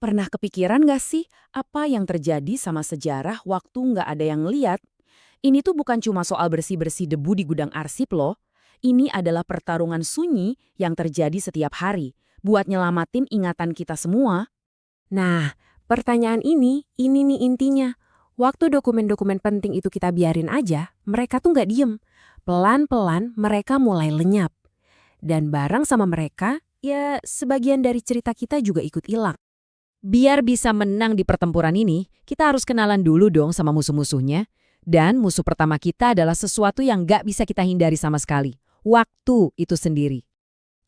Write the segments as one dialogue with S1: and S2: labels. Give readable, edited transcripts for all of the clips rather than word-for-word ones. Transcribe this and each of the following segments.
S1: Pernah kepikiran nggak sih apa yang terjadi sama sejarah waktu nggak ada yang lihat? Ini tuh bukan cuma soal bersih-bersih debu di gudang arsip loh. Ini adalah pertarungan sunyi yang terjadi setiap hari buat nyelamatin ingatan kita semua.
S2: Nah, pertanyaan ini nih intinya. Waktu dokumen-dokumen penting itu kita biarin aja, mereka tuh nggak diem. Pelan-pelan mereka mulai lenyap. Dan bareng sama mereka, ya sebagian dari cerita kita juga ikut hilang.
S3: Biar bisa menang di pertempuran ini, kita harus kenalan dulu dong sama musuh-musuhnya. Dan musuh pertama kita adalah sesuatu yang nggak bisa kita hindari sama sekali. Waktu itu sendiri.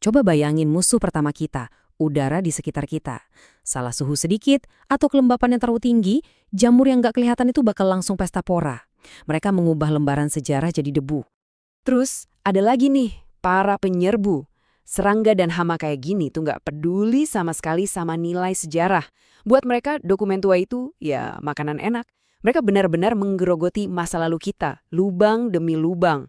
S2: Coba bayangin musuh pertama kita, udara di sekitar kita. Salah suhu sedikit atau kelembapan yang terlalu tinggi, jamur yang nggak kelihatan itu bakal langsung pesta pora. Mereka mengubah lembaran sejarah jadi debu. Terus, ada lagi nih, para penyerbu. Serangga dan hama kayak gini tuh nggak peduli sama sekali sama nilai sejarah. Buat mereka, dokumen tua itu ya makanan enak. Mereka benar-benar menggerogoti masa lalu kita, lubang demi lubang.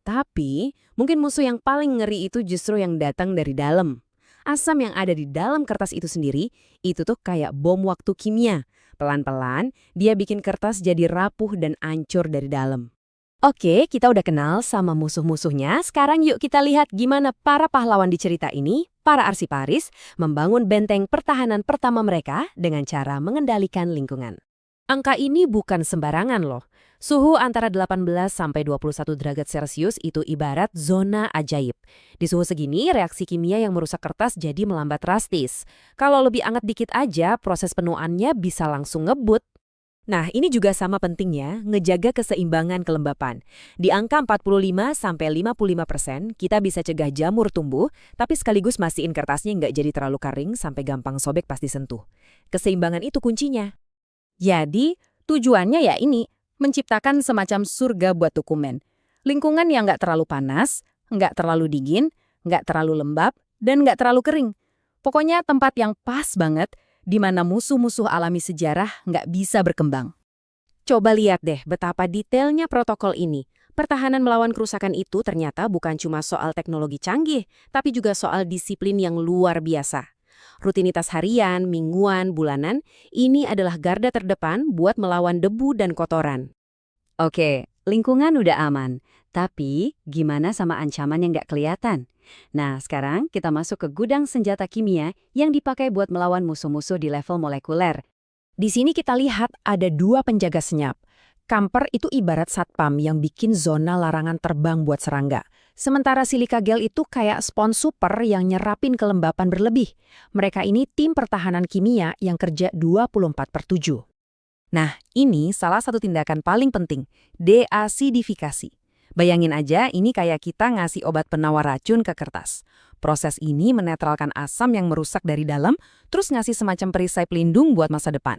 S2: Tapi, mungkin musuh yang paling ngeri itu justru yang datang dari dalam. Asam yang ada di dalam kertas itu sendiri, itu tuh kayak bom waktu kimia. Pelan-pelan, dia bikin kertas jadi rapuh dan ancur dari dalam. Oke, kita udah kenal sama musuh-musuhnya. Sekarang yuk kita lihat gimana para pahlawan di cerita ini, para arsiparis, membangun benteng pertahanan pertama mereka dengan cara mengendalikan lingkungan. Angka ini bukan sembarangan loh. Suhu antara 18 sampai 21 derajat Celcius itu ibarat zona ajaib. Di suhu segini, reaksi kimia yang merusak kertas jadi melambat drastis. Kalau lebih hangat dikit aja, proses penuaannya bisa langsung ngebut. Nah, ini juga sama pentingnya ngejaga keseimbangan kelembapan. Di angka 45–55%, kita bisa cegah jamur tumbuh, tapi sekaligus mastiin kertasnya nggak jadi terlalu kering sampai gampang sobek pas disentuh. Keseimbangan itu kuncinya.
S1: Jadi, tujuannya ya ini, menciptakan semacam surga buat dokumen. Lingkungan yang nggak terlalu panas, nggak terlalu dingin, nggak terlalu lembab, dan nggak terlalu kering. Pokoknya tempat yang pas banget di mana musuh-musuh alami sejarah nggak bisa berkembang.
S2: Coba lihat deh betapa detailnya protokol ini. Pertahanan melawan kerusakan itu ternyata bukan cuma soal teknologi canggih, tapi juga soal disiplin yang luar biasa. Rutinitas harian, mingguan, bulanan, ini adalah garda terdepan buat melawan debu dan kotoran. Oke, lingkungan udah aman. Tapi, gimana sama ancaman yang nggak kelihatan? Nah, sekarang kita masuk ke gudang senjata kimia yang dipakai buat melawan musuh-musuh di level molekuler. Di sini kita lihat ada dua penjaga senyap. Kamper itu ibarat satpam yang bikin zona larangan terbang buat serangga. Sementara silika gel itu kayak spons super yang nyerapin kelembapan berlebih. Mereka ini tim pertahanan kimia yang kerja 24/7. Nah, ini salah satu tindakan paling penting, deasidifikasi. Bayangin aja, ini kayak kita ngasih obat penawar racun ke kertas. Proses ini menetralkan asam yang merusak dari dalam, terus ngasih semacam perisai pelindung buat masa depan.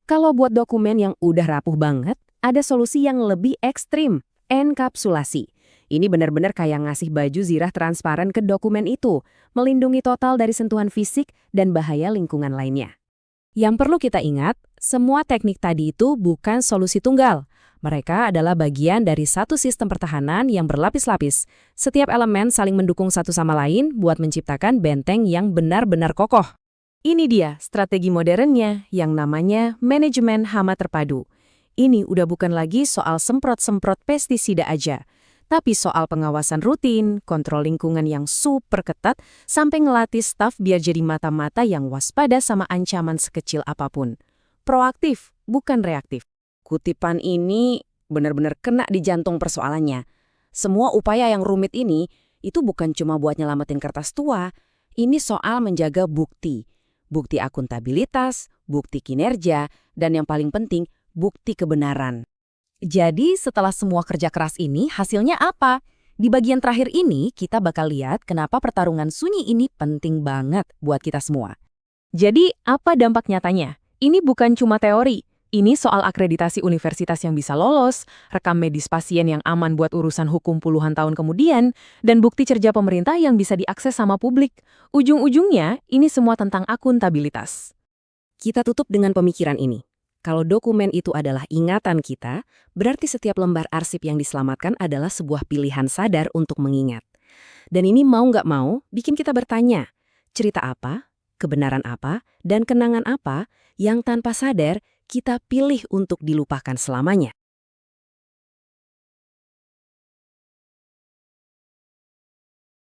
S2: Kalau buat dokumen yang udah rapuh banget, ada solusi yang lebih ekstrim, enkapsulasi. Ini benar-benar kayak ngasih baju zirah transparan ke dokumen itu, melindungi total dari sentuhan fisik dan bahaya lingkungan lainnya. Yang perlu kita ingat, semua teknik tadi itu bukan solusi tunggal. Mereka adalah bagian dari satu sistem pertahanan yang berlapis-lapis. Setiap elemen saling mendukung satu sama lain buat menciptakan benteng yang benar-benar kokoh. Ini dia strategi modernnya yang namanya manajemen hama terpadu. Ini udah bukan lagi soal semprot-semprot pestisida aja, tapi soal pengawasan rutin, kontrol lingkungan yang super ketat, sampai ngelatih staf biar jadi mata-mata yang waspada sama ancaman sekecil apapun. Proaktif, bukan reaktif. Kutipan ini benar-benar kena di jantung persoalannya. Semua upaya yang rumit ini, itu bukan cuma buat nyelamatin kertas tua. Ini soal menjaga bukti. Bukti akuntabilitas, bukti kinerja, dan yang paling penting, bukti kebenaran. Jadi setelah semua kerja keras ini, hasilnya apa? Di bagian terakhir ini, kita bakal lihat kenapa pertarungan sunyi ini penting banget buat kita semua. Jadi, apa dampak nyatanya? Ini bukan cuma teori. Ini soal akreditasi universitas yang bisa lolos, rekam medis pasien yang aman buat urusan hukum puluhan tahun kemudian, dan bukti kerja pemerintah yang bisa diakses sama publik. Ujung-ujungnya, ini semua tentang akuntabilitas. Kita tutup dengan pemikiran ini. Kalau dokumen itu adalah ingatan kita, berarti setiap lembar arsip yang diselamatkan adalah sebuah pilihan sadar untuk mengingat. Dan ini mau nggak mau, bikin kita bertanya, cerita apa, kebenaran apa, dan kenangan apa yang tanpa sadar kita pilih untuk dilupakan selamanya.